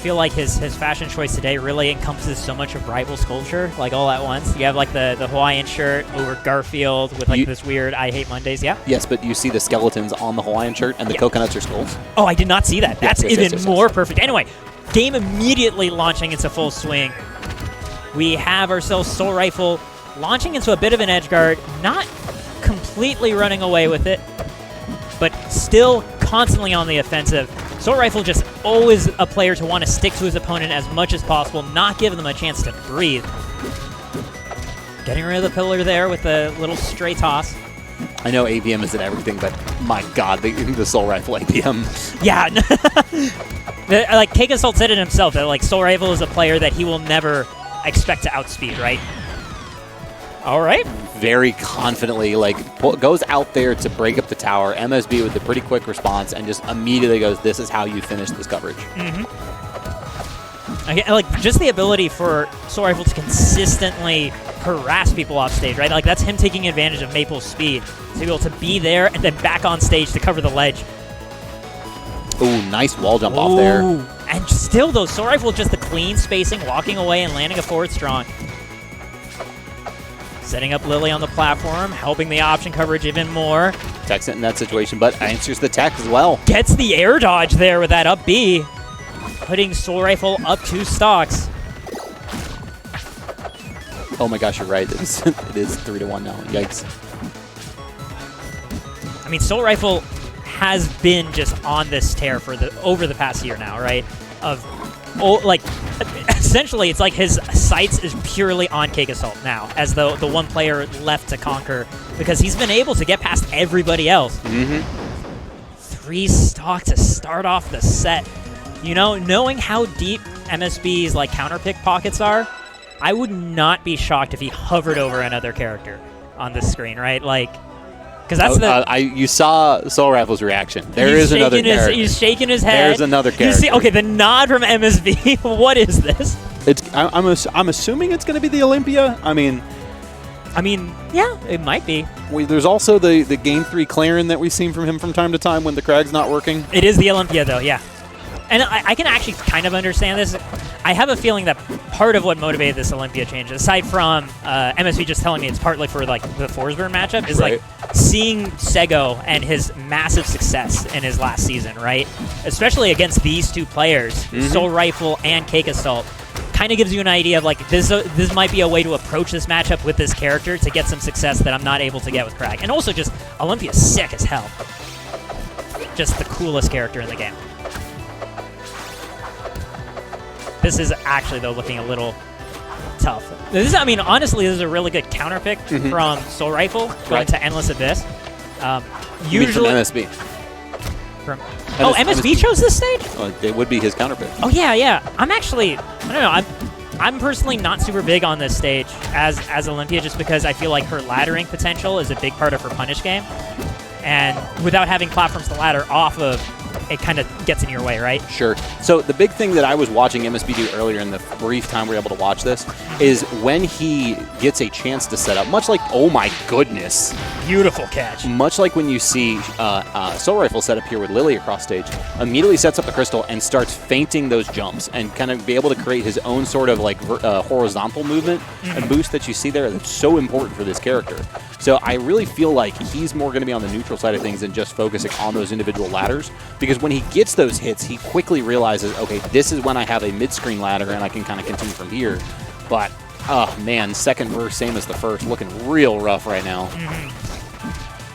feel like his fashion choice today really encompasses so much of Rivals culture, like all at once. You have like the Hawaiian shirt over Garfield with like this weird I Hate Mondays, yeah? Yes, but you see the skeletons on the Hawaiian shirt and the coconuts are skulls? Oh, I did not see that. That's yes, more perfect. Anyway, game immediately launching into full swing. We have ourselves Soul Rifle launching into a bit of an edge guard, not completely running away with it, but still constantly on the offensive. Soul Rifle just always a player to want to stick to his opponent as much as possible, not give them a chance to breathe. Getting rid of the pillar there with a little stray toss. I know ABM isn't everything, but my God, the Soul Rifle ABM. Yeah. Like, Cake Assault said it himself, that like Soul Rifle is a player that he will never expect to outspeed, right? All right. Very confidently, like, goes out there to break up the tower. MSB with a pretty quick response and just immediately goes, this is how you finish this coverage. Again, like, just the ability for Soul Rifle to consistently harass people off stage, right? Like, that's him taking advantage of Maypul's speed. To be able to be there and then back on stage to cover the ledge. Ooh, nice wall jump off there. And still, though, Soul Rifle just the clean spacing, walking away and landing a forward strong. Setting up Lily on the platform, helping the option coverage even more. Tech's in that situation, but answers the tech as well. Gets the air dodge there with that up B, putting Soul Rifle up 2 stocks. Oh my gosh, you're right. It is 3-1 now. Yikes. I mean, Soul Rifle has been just on this tear for over the past year now, right? Like, essentially, it's like his sights is purely on Cake Assault now, as the one player left to conquer, because he's been able to get past everybody else. 3 stock to start off the set. You know, knowing how deep MSB's like counter pick pockets are, I would not be shocked if he hovered over another character on the screen, right? Like, because that's you saw Soul Rifle's reaction. There is another character. He's shaking his head. There's another character. You see, okay, the nod from MSB. What is this? I'm assuming it's going to be the Olympia. I mean, yeah, it might be. There's also the Game 3 Clarin that we've seen from him from time to time when the Kragg's not working. It is the Olympia, though, yeah. And I can actually kind of understand this. I have a feeling that part of what motivated this Olympia change, aside from MSB just telling me it's partly for like the Forsberg matchup, is like seeing Sego and his massive success in his last season, right? Especially against these 2 players, Soul Rifle and Cake Assault, kind of gives you an idea of like this might be a way to approach this matchup with this character to get some success that I'm not able to get with Kragg. And also just Olympia's sick as hell. Just the coolest character in the game. This is actually, though, looking a little tough. Honestly, this is a really good counter pick from Soul Rifle going to Endless Abyss. Usually from MSB. MSB chose this stage? It would be his counter pick. Oh, yeah. I don't know. I'm personally not super big on this stage as Olympia, just because I feel like her laddering potential is a big part of her punish game. And without having platforms to ladder off of, it kind of gets in your way, right? Sure. So the big thing that I was watching MSB do earlier in the brief time we were able to watch this is when he gets a chance to set up, much like, oh my goodness. Beautiful catch. Much like when you see Soul Rifle set up here with Lily across stage, immediately sets up the crystal and starts feinting those jumps and kind of be able to create his own sort of like horizontal movement and boost that you see there that's so important for this character. So I really feel like he's more going to be on the neutral side of things than just focusing on those individual ladders, because when he gets those hits, he quickly realizes, okay, this is when I have a mid-screen ladder and I can kind of continue from here. But, oh man, second verse, same as the first, looking real rough right now.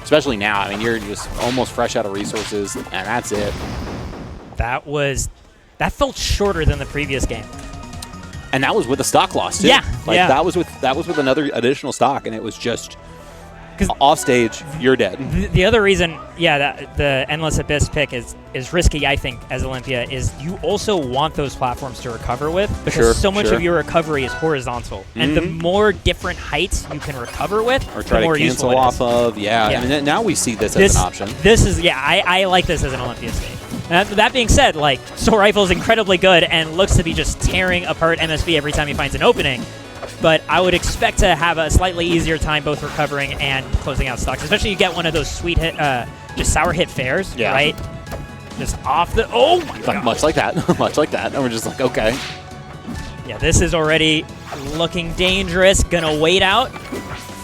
Especially now. I mean, you're just almost fresh out of resources, and that's it. That felt shorter than the previous game. And that was with a stock loss, too. Yeah. That was with another additional stock, and it was just off stage, you're dead. The other reason, that the Endless Abyss pick is risky, I think, as Olympia, is you also want those platforms to recover with, because so much of your recovery is horizontal. And the more different heights you can recover with, or try the more to cancel off of. I mean, now we see this as an option. This is, I like this as an Olympia stage. That being said, like, Soul Rifle is incredibly good and looks to be just tearing apart MSB every time he finds an opening. But I would expect to have a slightly easier time both recovering and closing out stocks, especially you get one of those sweet hit, just sour hit fairs, right? Just off the... Oh, my God. Much like that. Much like that. And we're just like, okay. Yeah, this is already looking dangerous. Gonna wait out.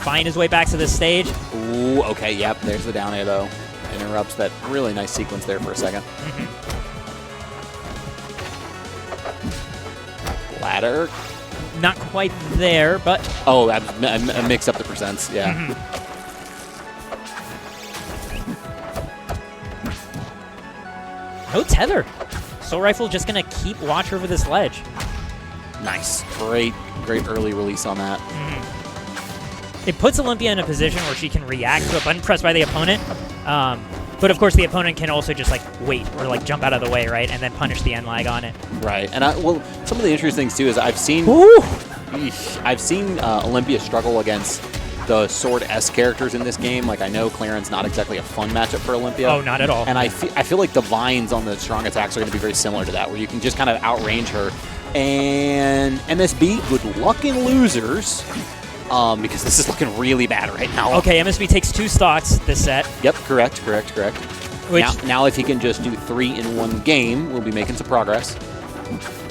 Find his way back to this stage. Ooh, okay, yep. There's the down air, though. Interrupts that really nice sequence there for a second. Ladder. Not quite there, but... Oh, I mixed up the percents, yeah. No tether. Soulrifle just going to keep watch over this ledge. Nice. Great early release on that. It puts Olympia in a position where she can react to a button press by the opponent. But of course, the opponent can also just like wait or like jump out of the way, right, and then punish the end lag on it. Right, and well, some of the interesting things too is I've seen Olympia struggle against the Sword S characters in this game. Like I know Clarence not exactly a fun matchup for Olympia. Oh, not at all. And I feel like the vines on the strong attacks are going to be very similar to that, where you can just kind of outrange her. And MSB, good luck in losers. Because this is looking really bad right now. Okay, MSB takes 2 stocks this set. Yep, correct. Which, now if he can just do 3 in one game, we'll be making some progress.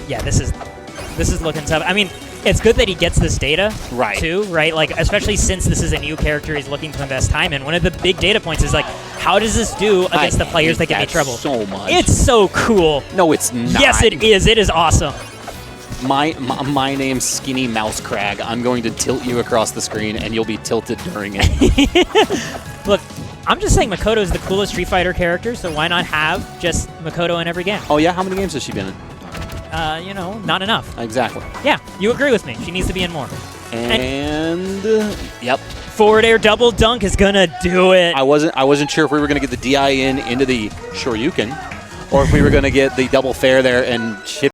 Yeah, this is looking tough. I mean, it's good that he gets this data, too, right? Like, especially since this is a new character he's looking to invest time in. One of the big data points is, like, how does this do against the players that give me trouble? So much. It's so cool. No, it's not. Yes, it is. It is awesome. My name's Skinny Mouse Kragg. I'm going to tilt you across the screen, and you'll be tilted during it. Look, I'm just saying Makoto is the coolest Street Fighter character, so why not have just Makoto in every game? Oh, yeah? How many games has she been in? You know, not enough. Exactly. Yeah, you agree with me. She needs to be in more. And yep. Forward air double dunk is going to do it. I wasn't sure if we were going to get the DI into the Shoryuken, or if we were going to get the double fair there and chip